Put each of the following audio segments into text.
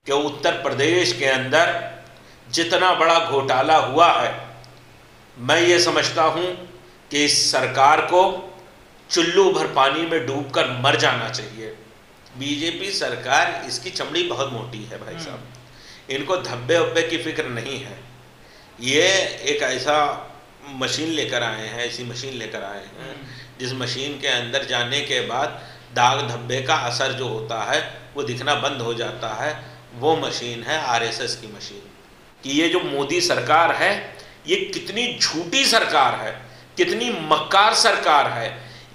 कि उत्तर प्रदेश के अंदर जितना बड़ा घोटाला हुआ है, मैं ये समझता हूँ कि इस सरकार को चुल्लू भर पानी में डूबकर मर जाना चाहिए। बीजेपी सरकार, इसकी चमड़ी बहुत मोटी है भाई साहब, इनको धब्बे वब्बे की फिक्र नहीं है। ये एक ऐसा मशीन लेकर आए हैं, ऐसी मशीन लेकर आए हैं जिस मशीन के अंदर जाने के बाद दाग धब्बे का असर जो होता है वो दिखना बंद हो जाता है। वो मशीन है आरएसएस की मशीन। कि ये जो मोदी सरकार है ये कितनी झूठी सरकार है, कितनी मक्कार सरकार है।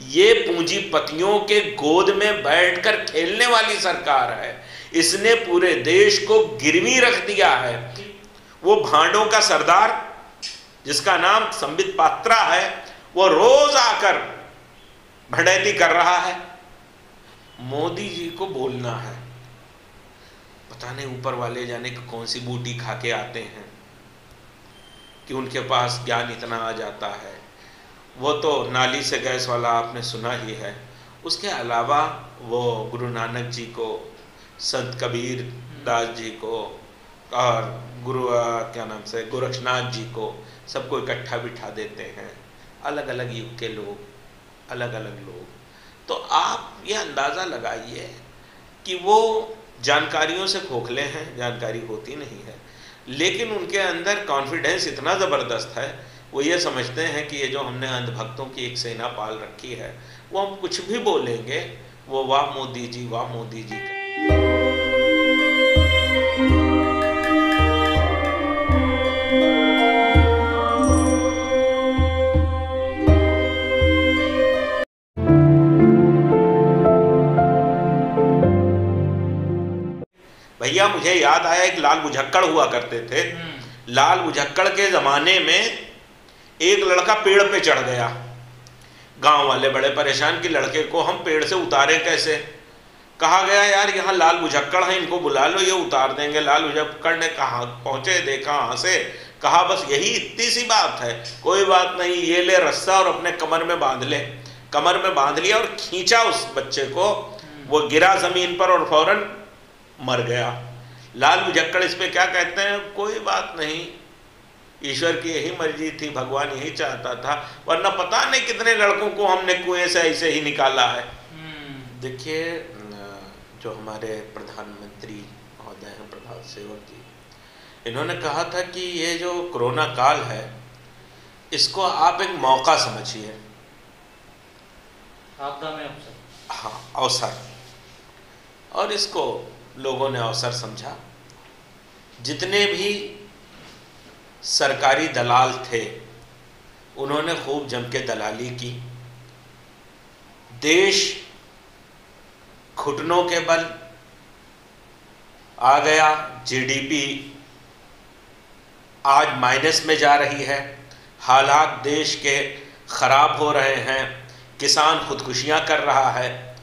ये पूंजीपतियों के गोद में बैठकर खेलने वाली सरकार है। इसने पूरे देश को गिरवी रख दिया है। वो भांडों का सरदार जिसका नाम संबित पात्रा है, वो रोज आकर भड़ैती कर रहा है। मोदी जी को बोलना है, पता नहीं ऊपर वाले जाने कि कौन सी बूटी खा के आते हैं कि उनके पास ज्ञान इतना आ जाता है। वो तो नाली से गैस वाला आपने सुना ही है। उसके अलावा वो गुरु नानक जी को, संत कबीर दास जी को और क्या नाम से गोरक्षनाथ जी को, सबको इकट्ठा बिठा देते हैं। अलग अलग युग के लोग, अलग अलग लोग। तो आप ये अंदाज़ा लगाइए कि वो जानकारियों से खोखले हैं, जानकारी होती नहीं है, लेकिन उनके अंदर कॉन्फिडेंस इतना ज़बरदस्त है। वो ये समझते हैं कि ये जो हमने अंधभक्तों की एक सेना पाल रखी है, वो हम कुछ भी बोलेंगे वो वाह मोदी जी, वाह मोदी जी। भैया मुझे याद आया, एक लाल बुझक्कड़ हुआ करते थे। लाल बुझक्कड़ के ज़माने में एक लड़का पेड़ पे चढ़ गया। गांव वाले बड़े परेशान कि लड़के को हम पेड़ से उतारें कैसे। कहा गया यार यहाँ लाल बुझक्कड़ है, इनको बुला लो, ये उतार देंगे। लाल बुझक्कड़ ने कहाँ पहुँचे, देखा कहाँ से, कहा बस यही इतनी सी बात है, कोई बात नहीं, ये ले रस्सा और अपने कमर में बांध ले। कमर में बांध लिया और खींचा उस बच्चे को। वो गिरा ज़मीन पर और फौरन मर गया। लाल बुझक्कड़ इस पे क्या कहते हैं, कोई बात नहीं, ईश्वर की यही मर्जी थी, भगवान यही चाहता था, वरना पता नहीं कितने लड़कों को हमने कुएं से ऐसे ही निकाला है। देखिए जो हमारे प्रधानमंत्री महोदय हैं, प्रभात सेवक जी, इन्होंने कहा था कि ये जो कोरोना काल है इसको आप एक मौका समझिए। आपदा में अवसर। हाँ, अवसर। और इसको लोगों ने अवसर समझा। जितने भी सरकारी दलाल थे उन्होंने खूब जम के दलाली की। देश घुटनों के बल आ गया। जीडीपी आज माइनस में जा रही है। हालात देश के खराब हो रहे हैं। किसान खुदकुशियां कर रहा है।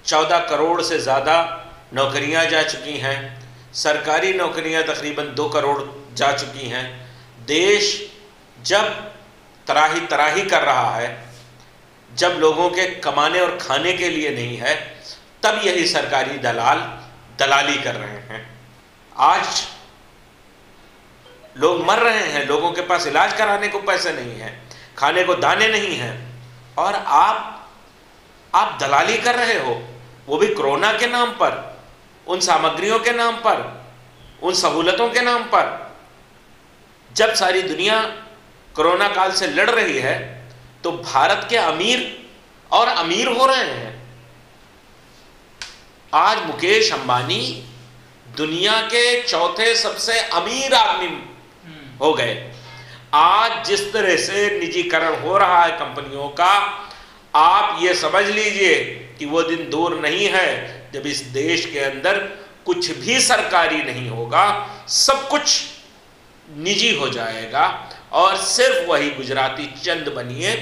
14 करोड़ से ज़्यादा नौकरियां जा चुकी हैं। सरकारी नौकरियां तकरीबन 2 करोड़ जा चुकी हैं। देश जब तराही तराही कर रहा है, जब लोगों के कमाने और खाने के लिए नहीं है, तब यही सरकारी दलाल दलाली कर रहे हैं। आज लोग मर रहे हैं, लोगों के पास इलाज कराने को पैसे नहीं हैं, खाने को दाने नहीं हैं, और आप दलाली कर रहे हो, वो भी कोरोना के नाम पर, उन सामग्रियों के नाम पर, उन सहूलतों के नाम पर। जब सारी दुनिया कोरोना काल से लड़ रही है तो भारत के अमीर और अमीर हो रहे हैं। आज मुकेश अंबानी दुनिया के चौथे सबसे अमीर आदमी हो गए। आज जिस तरह से निजीकरण हो रहा है कंपनियों का, आप ये समझ लीजिए कि वो दिन दूर नहीं है जब इस देश के अंदर कुछ भी सरकारी नहीं होगा, सब कुछ निजी हो जाएगा और सिर्फ वही गुजराती चंद बनिए,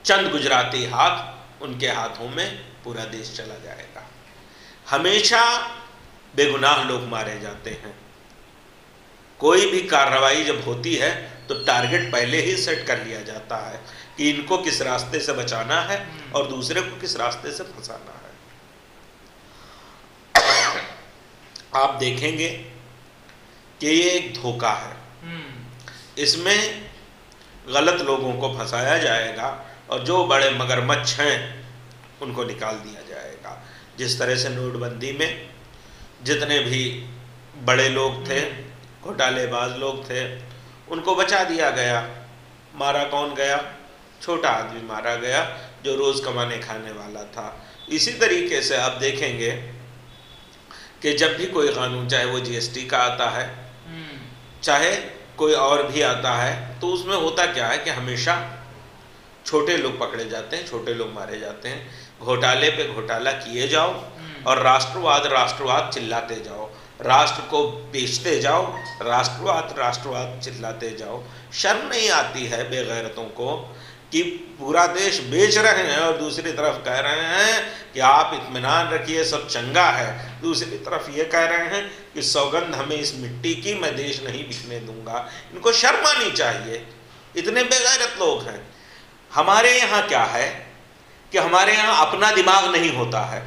चंद गुजराती हाथ, उनके हाथों में पूरा देश चला जाएगा। हमेशा बेगुनाह लोग मारे जाते हैं। कोई भी कार्रवाई जब होती है तो टारगेट पहले ही सेट कर लिया जाता है कि इनको किस रास्ते से बचाना है और दूसरे को किस रास्ते से फंसाना है। आप देखेंगे कि ये एक धोखा है, इसमें गलत लोगों को फंसाया जाएगा और जो बड़े मगरमच्छ हैं उनको निकाल दिया जाएगा। जिस तरह से नोटबंदी में जितने भी बड़े लोग थे, घोटालेबाज लोग थे, उनको बचा दिया गया। मारा कौन गया? छोटा आदमी मारा गया जो रोज़ कमाने खाने वाला था। इसी तरीके से आप देखेंगे कि जब भी कोई कानून, चाहे वो जीएसटी का आता है, चाहे कोई और भी आता है, तो उसमें होता क्या है कि हमेशा छोटे लोग पकड़े जाते हैं, छोटे लोग मारे जाते हैं। घोटाले पे घोटाला किए जाओ और राष्ट्रवाद राष्ट्रवाद चिल्लाते जाओ, राष्ट्र को बेचते जाओ, राष्ट्रवाद चिल्लाते जाओ। शर्म नहीं आती है बेगैरतों को कि पूरा देश बेच रहे हैं और दूसरी तरफ कह रहे हैं कि आप इत्मीनान रखिए, सब चंगा है। दूसरी तरफ ये कह रहे हैं कि सौगंध हमें इस मिट्टी की, मैं देश नहीं बिकने दूंगा। इनको शर्म आनी चाहिए, इतने बेगैरत लोग हैं। हमारे यहाँ क्या है कि हमारे यहाँ अपना दिमाग नहीं होता है,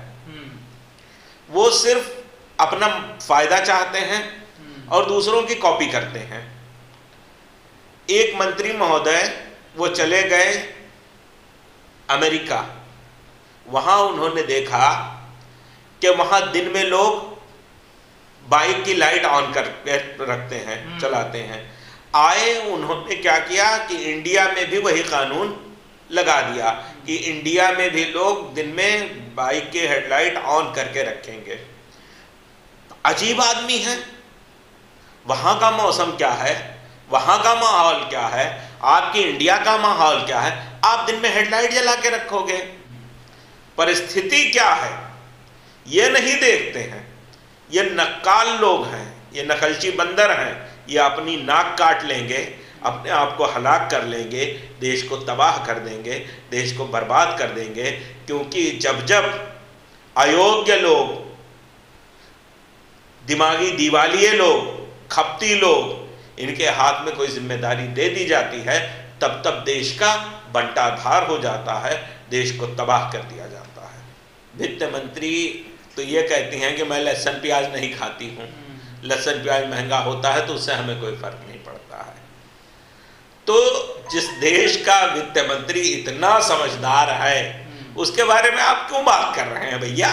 वो सिर्फ अपना फायदा चाहते हैं और दूसरों की कॉपी करते हैं। एक मंत्री महोदय वो चले गए अमेरिका, वहां उन्होंने देखा कि वहां दिन में लोग बाइक की लाइट ऑन करके रखते हैं, चलाते हैं। आए, उन्होंने क्या किया कि इंडिया में भी वही कानून लगा दिया कि इंडिया में भी लोग दिन में बाइक की हेडलाइट ऑन करके रखेंगे। अजीब आदमी है। वहां का मौसम क्या है, वहां का माहौल क्या है, आपकी इंडिया का माहौल क्या है, आप दिन में हेडलाइट जला के रखोगे। परिस्थिति क्या है ये नहीं देखते हैं। ये नक्काल लोग हैं, ये नकलची बंदर हैं। ये अपनी नाक काट लेंगे, अपने आप को हलाक कर लेंगे, देश को तबाह कर देंगे, देश को बर्बाद कर देंगे। क्योंकि जब जब अयोग्य लोग, दिमागी दिवालिये लोग, खपती लोग, इनके हाथ में कोई जिम्मेदारी दे दी जाती है, तब तब देश का बंटाधार हो जाता है, देश को तबाह कर दिया जाता है। वित्त मंत्री तो ये कहती हैं कि मैं लहसुन प्याज नहीं खाती हूँ, लहसुन प्याज महंगा होता है तो उससे हमें कोई फर्क नहीं पड़ता है। तो जिस देश का वित्त मंत्री इतना समझदार है, उसके बारे में आप क्यों बात कर रहे हैं भैया?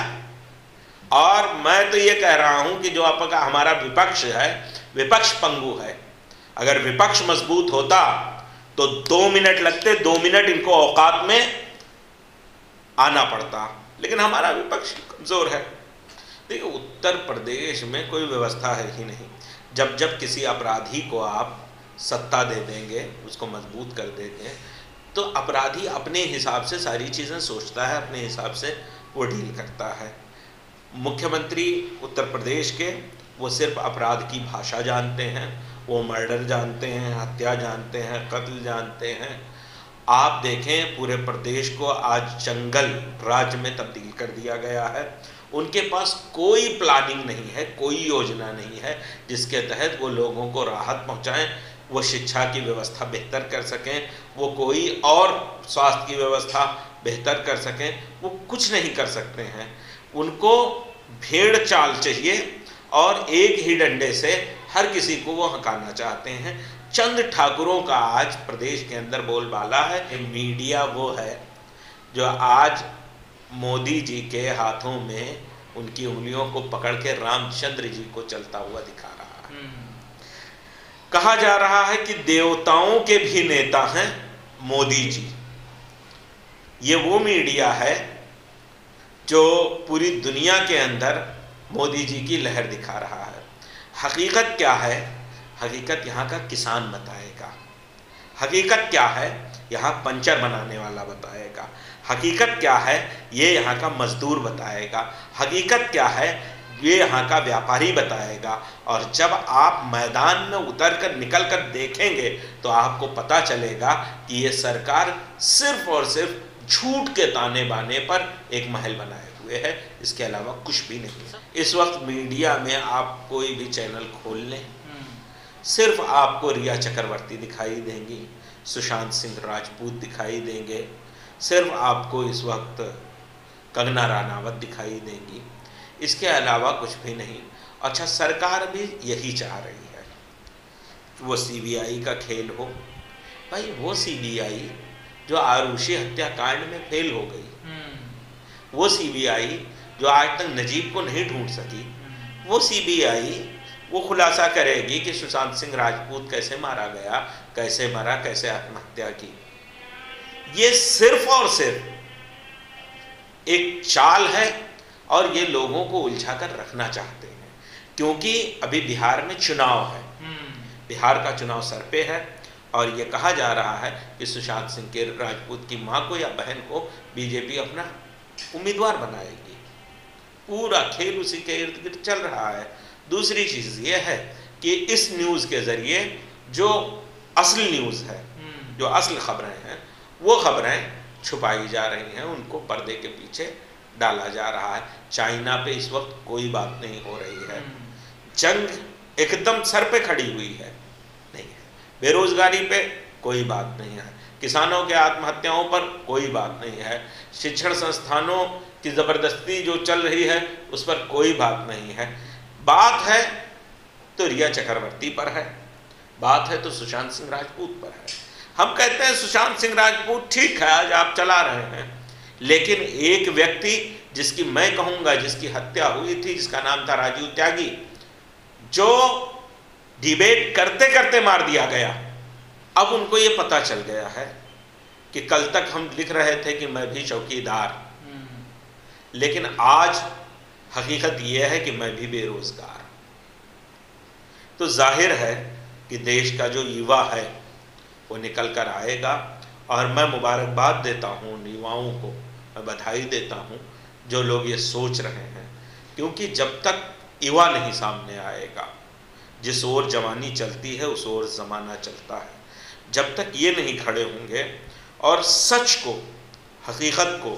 और मैं तो ये कह रहा हूं कि जो आपका हमारा विपक्ष है, विपक्ष पंगु है। अगर विपक्ष मजबूत होता तो 2 मिनट लगते, 2 मिनट इनको औकात में आना पड़ता, लेकिन हमारा विपक्ष कमजोर है। देखिए, उत्तर प्रदेश में कोई व्यवस्था है ही नहीं। जब जब किसी अपराधी को आप सत्ता दे देंगे, उसको मजबूत कर देंगे, तो अपराधी अपने हिसाब से सारी चीज़ें सोचता है, अपने हिसाब से वो डील करता है। मुख्यमंत्री उत्तर प्रदेश के, वो सिर्फ अपराध की भाषा जानते हैं, वो मर्डर जानते हैं, हत्या जानते हैं, कत्ल जानते हैं। आप देखें, पूरे प्रदेश को आज जंगल राज्य में तब्दील कर दिया गया है। उनके पास कोई प्लानिंग नहीं है, कोई योजना नहीं है जिसके तहत वो लोगों को राहत पहुंचाएं, वो शिक्षा की व्यवस्था बेहतर कर सकें, वो कोई और स्वास्थ्य की व्यवस्था बेहतर कर सकें। वो कुछ नहीं कर सकते हैं। उनको भेड़ चाल चाहिए और एक ही डंडे से हर किसी को वो हकाना चाहते हैं। चंद ठाकुरों का आज प्रदेश के अंदर बोलबाला है। मीडिया वो है जो आज मोदी जी के हाथों में उनकी उंगलियों को पकड़ के रामचंद्र जी को चलता हुआ दिखा रहा है। कहा जा रहा है कि देवताओं के भी नेता हैं मोदी जी। ये वो मीडिया है जो पूरी दुनिया के अंदर मोदी जी की लहर दिखा रहा है। हकीकत क्या है? हकीकत यहाँ का किसान बताएगा। हकीकत क्या है? यहाँ पंचर बनाने वाला बताएगा। हकीकत क्या है? ये यहाँ का मजदूर बताएगा। हकीकत क्या है? ये यहाँ का व्यापारी बताएगा। और जब आप मैदान में उतर कर निकल कर देखेंगे तो आपको पता चलेगा कि ये सरकार सिर्फ और सिर्फ झूठ के ताने बाने पर एक महल बनाए हुए है, इसके अलावा कुछ भी नहीं। इस वक्त मीडिया में आप कोई भी चैनल खोल लें, सिर्फ आपको रिया चक्रवर्ती दिखाई देंगी, सुशांत सिंह राजपूत दिखाई देंगे, सिर्फ आपको इस वक्त कंगना रनावत दिखाई देंगी, इसके अलावा कुछ भी नहीं। अच्छा, सरकार भी यही चाह रही है कि वो सीबीआई का खेल हो। भाई वो सीबीआई जो आरुषि हत्याकांड में फेल हो गई, वो सीबीआई जो आज तक नजीब को नहीं ढूंढ सकी, वो सीबीआई वो खुलासा करेगी कि सुशांत सिंह राजपूत कैसे मारा गया, कैसे मरा, कैसे आत्महत्या की। ये सिर्फ और सिर्फ एक चाल है और ये लोगों को उलझा कर रखना चाहते हैं, क्योंकि अभी बिहार में चुनाव है, बिहार का चुनाव सर पे है और ये कहा जा रहा है कि सुशांत सिंह के राजपूत की मां को या बहन को बीजेपी अपना उम्मीदवार बनाएगी। पूरा खेल उसी के इर्द गिर्द चल रहा है। दूसरी चीज ये है कि इस न्यूज के जरिए जो असली न्यूज है, जो असल खबरें हैं, वो खबरें छुपाई जा रही हैं, उनको पर्दे के पीछे डाला जा रहा है। चाइना पे इस वक्त कोई बात नहीं हो रही है, जंग एकदम सर पे खड़ी हुई है, नहीं है। बेरोजगारी पे कोई बात नहीं है, किसानों के आत्महत्याओं पर कोई बात नहीं है, शिक्षण संस्थानों की जबरदस्ती जो चल रही है उस पर कोई बात नहीं है। बात है तो रिया चक्रवर्ती पर है, बात है तो सुशांत सिंह राजपूत पर है। हम कहते हैं सुशांत सिंह राजपूत ठीक है, आज आप चला रहे हैं, लेकिन एक व्यक्ति जिसकी मैं कहूंगा जिसकी हत्या हुई थी, जिसका नाम था राजीव त्यागी, जो डिबेट करते करते मार दिया गया। अब उनको ये पता चल गया है कि कल तक हम लिख रहे थे कि मैं भी चौकीदार, लेकिन आज हकीकत यह है कि मैं भी बेरोजगार। तो जाहिर है कि देश का जो युवा है वो निकल कर आएगा और मैं मुबारकबाद देता हूँ उन युवाओं को, मैं बधाई देता हूँ जो लोग ये सोच रहे हैं, क्योंकि जब तक युवा नहीं सामने आएगा, जिस ओर जवानी चलती है उस ओर ज़माना चलता है, जब तक ये नहीं खड़े होंगे और सच को, हकीकत को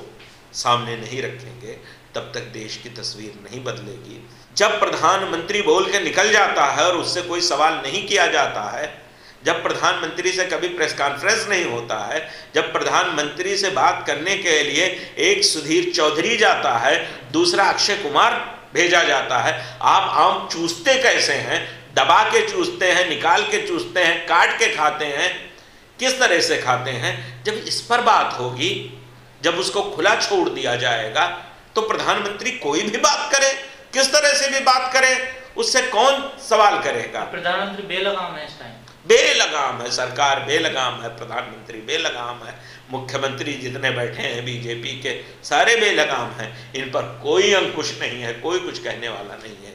सामने नहीं रखेंगे, तब तक देश की तस्वीर नहीं बदलेगी। जब प्रधानमंत्री बोल के निकल जाता है और उससे कोई सवाल नहीं किया जाता है, जब प्रधानमंत्री से कभी प्रेस कॉन्फ्रेंस नहीं होता है, जब प्रधानमंत्री से बात करने के लिए एक सुधीर चौधरी जाता है, दूसरा अक्षय कुमार भेजा जाता है, आप आम चूसते कैसे हैं? दबा के चूसते हैं, निकाल के चूसते हैं, काट के खाते हैं, किस तरह से खाते हैं? जब इस पर बात होगी, जब उसको खुला छोड़ दिया जाएगा, तो प्रधानमंत्री कोई भी बात करे, किस तरह से भी बात करे, उससे कौन सवाल करेगा? प्रधानमंत्री बेलगाम है इस टाइम, बेलगाम है, सरकार बेलगाम है, प्रधानमंत्री बेलगाम है, मुख्यमंत्री जितने बैठे हैं बीजेपी के सारे बेलगाम हैं, इन पर कोई अंकुश नहीं है, कोई कुछ कहने वाला नहीं है।